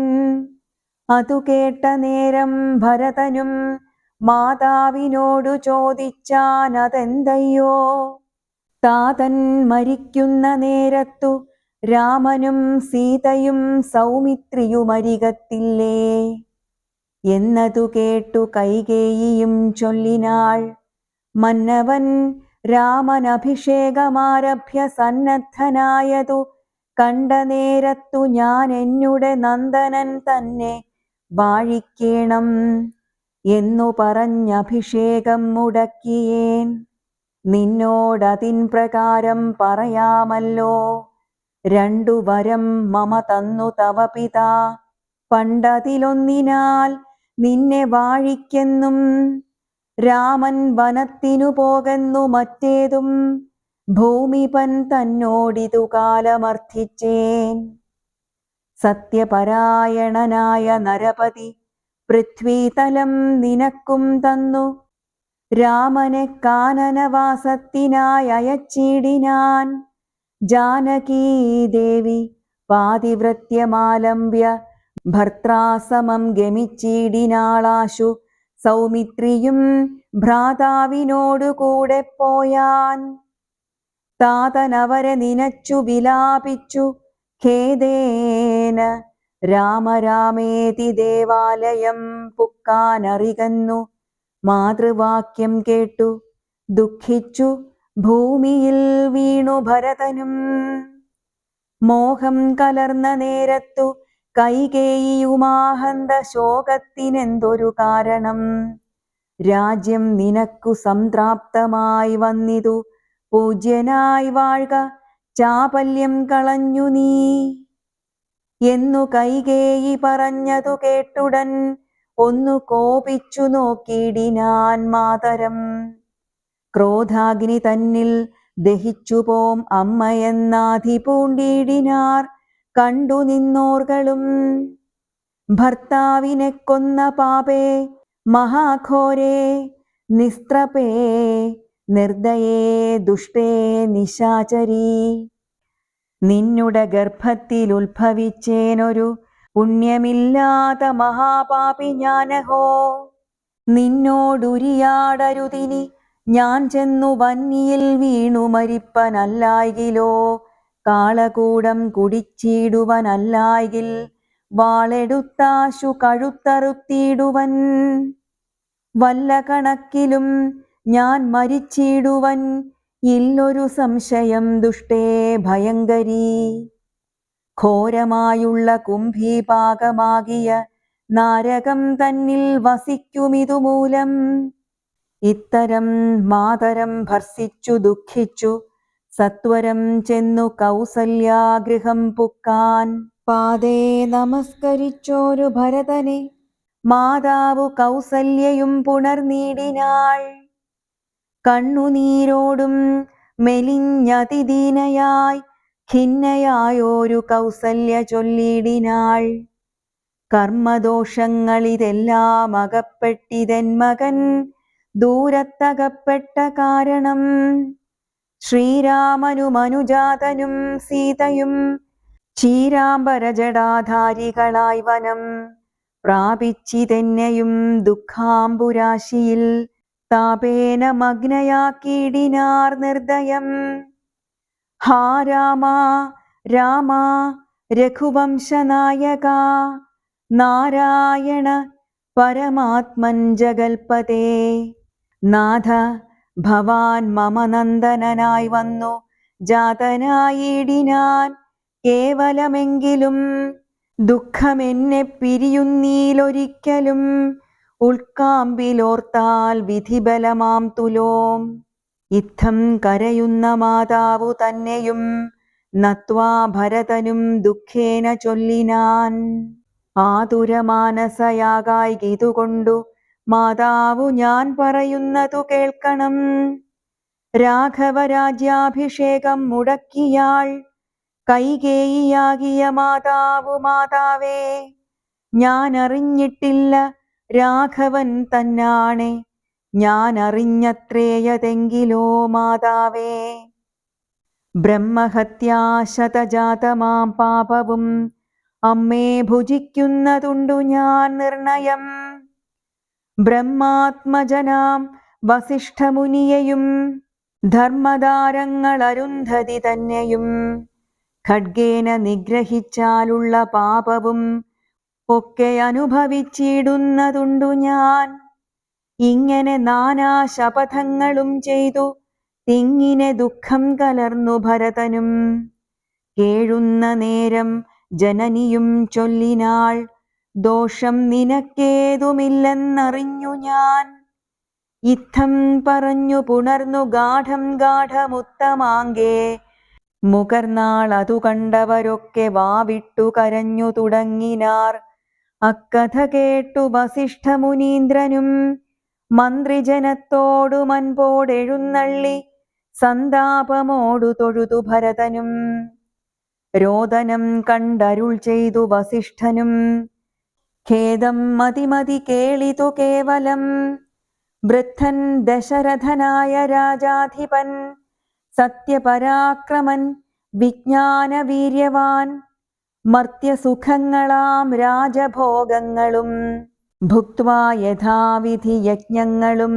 അതു കേട്ട നേരം ഭരതനും മാതാവിനോടു ചോദിച്ചാനതെന്തയ്യോ. താതൻ മരിക്കുന്ന നേരത്തു രാമനും സീതയും സൗമിത്രിയുമരികത്തില്ലേ എന്നതു കേട്ടു കൈകേയിയും ചൊല്ലിനാൾ. മന്നവൻ രാമനഭിഷേകമാരഭ്യ സന്നദ്ധനായതു കണ്ട നേരത്തു ഞാൻ എന്നുടെ നന്ദനൻ തന്നെ വാഴിക്കേണം എന്നു പറഞ്ഞഭിഷേകം മുടക്കിയേൻ. നിന്നോടതിൻ പ്രകാരം പറയാമല്ലോ. രണ്ടു വരം മമ തന്നു തവ പിതാ. പണ്ടതിലൊന്നിനാൽ നിന്നെ വാഴിക്കെന്നും രാമൻ വനത്തിനു പോകെന്നു മറ്റേതും ഭൂമിപൻ തന്നോടിതു കാലമർത്ഥിച്ചേൻ. സത്യപരായണനായ നരപതി പൃഥ്വീതലം നിനക്കും തന്നു രാമനെ കാനനവാസത്തിനായി അയച്ചിടിനാൻ. ജാനകീദേവി പാതിവ്രത്യമാലംബ്യ ഭർത്താസമം ഗമിച്ചിടിനാളാശു. സൗമിത്രിയും ഭ്രാതാവിനോടു കൂടെ പോയാൻ. താതനവരെ നിനച്ചു വിലാപിച്ചു ഖേദേന രാമരാമേതി ദേവാലയം പുക്കാനറികന്നു. മാതൃവാക്യം കേട്ടു ദുഃഖിച്ചു ഭൂമിയിൽ വീണു ഭരതനും. മോഹം കലർന്ന നേരത്തു കൈകേയിയുമാഹന്ത ശോകത്തിനെന്തൊരു കാരണം. രാജ്യം നിനക്കു സംത്രാപ്തമായി വന്നിതു, പൂജ്യനായി വാഴ്ക, ചാപല്യം കളഞ്ഞു നീ എന്നു കൈകേയി പറഞ്ഞതു കേട്ടുടൻ ഒന്നു കോപിച്ചു നോക്കിയിടിനാൻ മാതരം. ക്രോധാഗ്നി തന്നിൽ ദഹിച്ചുപോം അമ്മയെന്നാധി പൂണ്ടിടിനാർ കണ്ടു നിന്നോർകളും. ഭർത്താവിനെ കൊന്ന പാപേ മഹാഘോരേ നിസ്ത്രപേ നിർദയേ ദുഷ്ടേ നിശാചരീ. നിന്നുടെ ഗർഭത്തിൽ ഉത്ഭവിച്ചേനൊരു പുണ്യമില്ലാത്ത മഹാപാപി ഞാനഹോ. നിന്നോടുരിയാടരുതിനി ഞാൻ ചെന്നു വന്നിയിൽ വീണു മരിപ്പനല്ലായികിലോ. കാളകൂടം കുടിച്ചിടുവനല്ലായികിൽ വാളെടുത്താശു കഴുത്തറുത്തിടുവൻ. വല്ല കണക്കിലും ഞാൻ മരിച്ചിടുവൻ, ഇല്ലൊരു സംശയം ദുഷ്ടേ ഭയങ്കരീ. ഘോരമായുള്ള കുംഭീപാകമാകിയ നാരകം തന്നിൽ വസിക്കുമിതുമൂലം. ഇത്തരം മാതരം ഭർസിച്ചു ദുഃഖിച്ചു സത്വരം ചെന്നു കൗസല്യാഗൃഹം പുക്കാൻ. പാദേ നമസ്കരിച്ചോരു ഭരതനെ മാതാവു കൗസല്യയും പുണർനീടിനാൾ. കണ്ണുനീരോടും മെലിഞ്ഞതിദീനയായി ഖിന്നയായോരു കൗസല്യ ചൊല്ലിടിനാൾ. കർമ്മദോഷങ്ങളിതെല്ലാം അകപ്പെട്ടിതെൻ മകൻ ദൂരത്തകപ്പെട്ട കാരണം. ശ്രീരാമനുമനുജാതനും സീതയും ചീരാംബരജടാധാരികളായി വനം പ്രാപിച്ചിതെന്നെയും ദുഃഖാംബുരാശിയിൽ താപേന മഗ്നയാക്കിയിടിനാർ നിർദ്ദയം. ഹാ രാമ രാമ രഘുവംശനായക നാരായണ പരമാത്മൻ ജഗൽപതേ. നാഥ ഭവാൻ മമ നന്ദനനായി വന്നു ജാതനായിടിനാൻ കേവലമെങ്കിലും ദുഃഖമെന്നെ പിരിയുന്നീലൊരിക്കലും ഉൾക്കാമ്പിലോർത്താൽ വിധിബലമാം തുലോം. ഇത്തം കരയുന്ന മാതാവു തന്നെയും നത്വാ ഭരതനും ദുഃഖേന ചൊല്ലിനാൻ. ആതുരമാനസയാകായി ഇതുകൊണ്ടു മാതാവു ഞാൻ പറയുന്നതു കേൾക്കണം. രാഘവരാജ്യാഭിഷേകം മുടക്കിയാൾ കൈകേയിയാകിയ മാതാവു മാതാവേ. ഞാൻ അറിഞ്ഞിട്ടില്ല രാഘവൻ തന്നാണെ, ഞാൻ അറിഞ്ഞത്രേയതെങ്കിലോ മാതാവേ. ബ്രഹ്മഹത്യാശതജാതമാം പാപവും അമ്മേ ഭുജിക്കുന്നതുണ്ടു ഞാൻ നിർണയം. ബ്രഹ്മാത്മജനാം വസിഷ്ഠമുനിയെയും ധർമ്മദാരങ്ങൾ അരുന്ധതി തന്നെയും ഖഡ്ഗേന നിഗ്രഹിച്ചാലുള്ള പാപവും ഒക്കെ അനുഭവിച്ചിടുന്നതുണ്ടു ഞാൻ. ഇങ്ങനെ നാനാ ശപഥങ്ങളും ചെയ്തു തിങ്ങിനെ ദുഃഖം കലർന്നു ഭരതനും. കേഴുന്ന നേരം ജനനിയും ചൊല്ലിനാൾ, ദോഷം നിനക്കേതുമില്ലെന്നറിഞ്ഞു ഞാൻ. ഇത്തം പറഞ്ഞു പുണർന്നു ഗാഠം ഗാഠമുത്തമാങ്കേ. മുകർനാൾ അതു കണ്ടവരൊക്കെ വാവിട്ടു കരഞ്ഞു തുടങ്ങിനാർ. അക്കഥ കേട്ടു വസിഷ്ഠമുനീന്ദ്രനും മന്ത്രിജനത്തോടു മൻപോടെഴുന്നള്ളി സന്താപമോടു തൊഴുതു ഭരതനും. രോദനം കണ്ടരുൾ ചെയ്തു വസിഷ്ഠനും, ഖേദം മതിമതി കേളിതു കേവലം. വൃദ്ധൻ ദശരഥനായ രാജാധിപൻ സത്യപരാക്രമൻ വിജ്ഞാനവീര്യവാൻ മർത്യസുഖങ്ങളാം രാജഭോഗങ്ങളും ഭുക്ത്വാ യഥാവിധി യജ്ഞങ്ങളും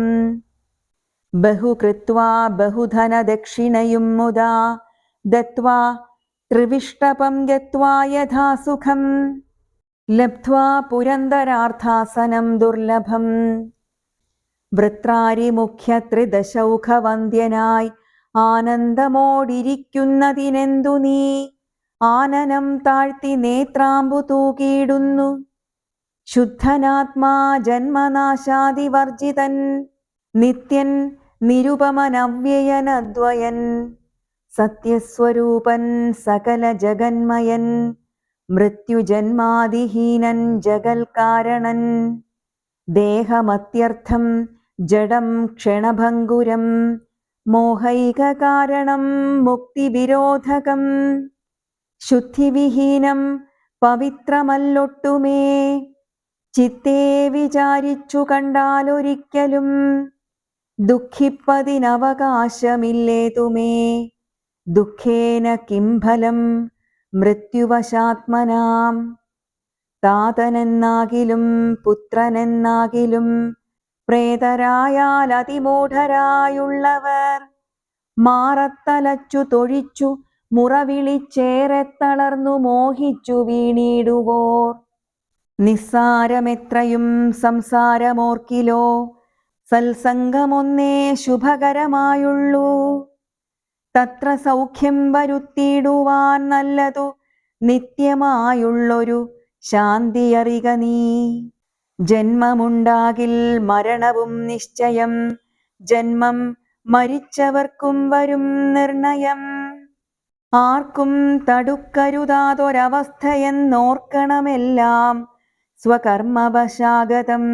ബഹുകൃത്വാ ബഹുധനദക്ഷിണയും മുദാ ദത്വാ ത്രിവിഷ്ടപം ഗത്വാ യഥാസുഖം ലബ്ധ്വാ പുരന്ദരാർത്ഥാസനം ദുർലഭം. വൃത്രാരിമുഖ്യ ത്രിദശൗഖവന്ദ്യനായി ആനന്ദമോടിരിക്കുന്നതിനെന്തു നീ ആനനം താഴ്ത്തി നേത്രാമ്പു തൂകിയിടുന്നു. ശുദ്ധനാത്മാ ജന്മനാശാദിവർജിതൻ നിത്യൻ നിരുപമനവ്യയനദ്വയൻ സത്യസ്വരൂപൻ സകല ജഗന്മയൻ മൃത്യുജന്മാദിഹീനൻ ജഗൽകാരണൻ. ദേഹമത്യർത്ഥം ജഡം ക്ഷണഭംഗുരം മോഹൈകകാരണം മുക്തിവിരോധകം. ശുദ്ധിവിഹീനം പവിത്രമല്ലൊട്ടുമേ ചിത്തേ വിചാരിച്ചു കണ്ടാലൊരിക്കലും ദുഃഖിപ്പതിനവകാശമില്ലേതുമേ. ദുഃഖേന കിം ഫലം മൃത്യുവശാത്മനാം. താതനെന്നാകിലും പുത്രനെന്നാകിലും പ്രേതരായാൽ അതിമൂഢരായുള്ളവർ മാറത്തലച്ചു തൊഴിച്ചു മുറവിളിച്ചേറെ തളർന്നു മോഹിച്ചു വീണിടുവോർ. നിസ്സാരമെത്രയും സംസാരമോർക്കിലോ സത്സംഗമൊന്നേ ശുഭകരമായുള്ളൂ. തത്ര സൗഖ്യം വരുത്തിയിടുവാൻ നല്ലതു നിത്യമായുള്ളൊരു ശാന്തിയറിക നീ. ജന്മമുണ്ടാകിൽ മരണവും നിശ്ചയം, ജന്മം മരിച്ചവർക്കും വരും നിർണയം. ആർക്കും തടുക്കരുതാതൊരവസ്ഥയെന്നോർക്കണമെല്ലാം സ്വകർമ്മവശാഗതം.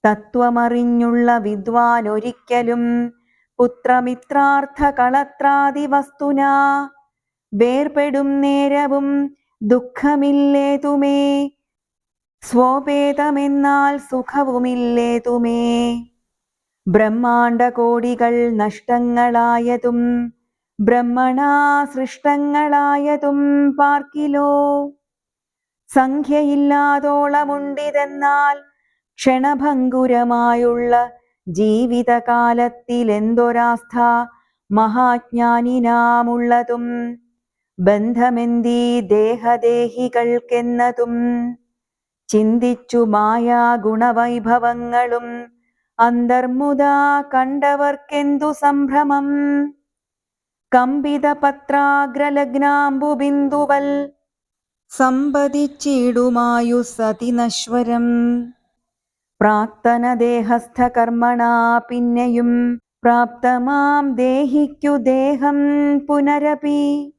തത്വമറിഞ്ഞുള്ള വിദ്വാൻ ഒരിക്കലും പുത്രമിത്രാർത്ഥ കളത്രാദി വസ്തുനാ വേർപെടും നേരവും ദുഃഖമില്ലേതുമേ, സ്വോപേതമെന്നാൽ സുഖവുമില്ലേതുമേ. ബ്രഹ്മാണ്ഡകോടികൾ നഷ്ടങ്ങളായതും ബ്രഹ്മണാ സൃഷ്ടങ്ങളായതും പാർക്കിലോ. സംഖ്യയില്ലാതോളമുണ്ടിതെന്നാൽ ക്ഷണഭംഗുരമായുള്ള ജീവിതകാലത്തിലെന്തൊരാസ്ഥ മഹാജ്ഞാനിനാമുള്ളതും. ബന്ധമെന്തീ ദേഹദേഹികൾക്കെന്നതും ചിന്തിച്ചു മായാ ഗുണവൈഭവങ്ങളും അന്തർമുദാ കണ്ടവർക്കെന്തു സംഭ്രമം. കമ്പിതപത്രാഗ്രലഗ്നാംബുബിന്ദുവൽ സമ്പതിച്ചിടുമായുസ്സതി നശ്വരം. പ്രാക്തനദേഹസ്ഥകർമ്മണാ പിന്നെയും പ്രാപ്തമാം ദേഹിക്കു ദേഹം പുനരപി.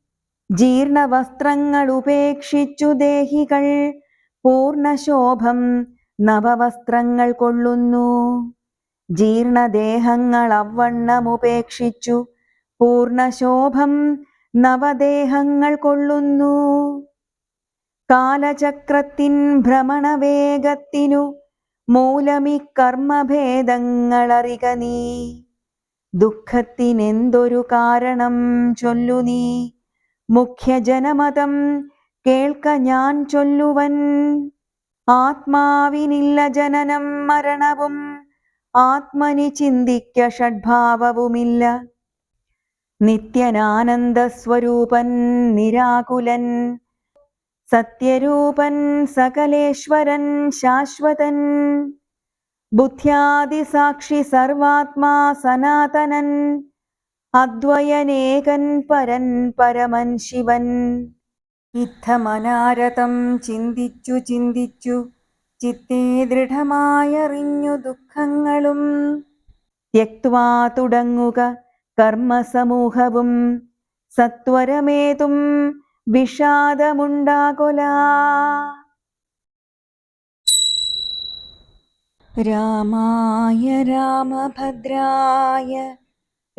ജീർണവസ്ത്രങ്ങൾ ഉപേക്ഷിച്ചു ദേഹികൾ പൂർണ്ണശോഭം നവവസ്ത്രങ്ങൾ കൊള്ളുന്നു. ജീർണദേഹങ്ങൾ അവണ്ണമുപേക്ഷിച്ചു പൂർണ്ണശോഭം നവദേഹങ്ങൾ കൊള്ളുന്നു. കാലചക്രത്തിൻ ഭ്രമണവേഗത്തിനു മൂലമി കർമ്മഭേദങ്ങളറിക നീ. ദുഃഖത്തിനെന്തൊരു കാരണം ചൊല്ലു നീ, മുഖ്യജനമതം കേൾക്ക ഞാൻ ചൊല്ലുവൻ. ആത്മാവിനില്ല ജനനം മരണവും, ആത്മനി ചിന്തിക്ക ഷഡ്ഭാവവുമില്ല. നിത്യനാനന്ദസ്വരൂപൻ നിരാകുലൻ, സത്യരൂപൻ സകലേശ്വരൻ ശാശ്വതൻ. ബുദ്ധ്യാദിസാക്ഷി സർവാത്മാ സനാതനൻ, അദ്വയനേകൻ പരൻ പരമൻ ശിവൻ. ഇത്തമനാരതം ചിന്തിച്ചു ചിന്തിച്ചു ചിത്തേ ദൃഢമായറിഞ്ഞു ദുഃഖങ്ങളും. ത്യക്വാ തുടങ്ങുക കർമ്മസമൂഹവും, സത്വരമേതും വിഷാദമുണ്ടാകൊലാ. രാമായ രാമഭദ്രായ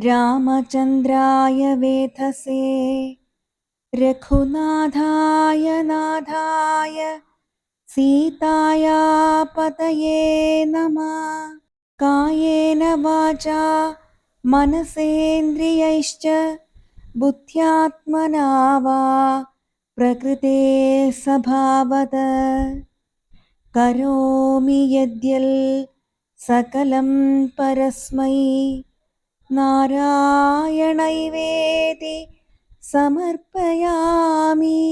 രാമചന്ദ്രായ വേധസേ, രഘുനാഥായ നാഥായ സീതായാ പതയേ നമഃ. കായേന വാചാ മനസേന്ദ്രിയൈശ്ച ബുദ്ധ്യാത്മനാ വാ പ്രകൃതേ സ്വഭാവതഃ. കരോമി യദ്യൽ സകലം പരസ്മൈ നാരായണൈവേതി സമർപ്പയാമി.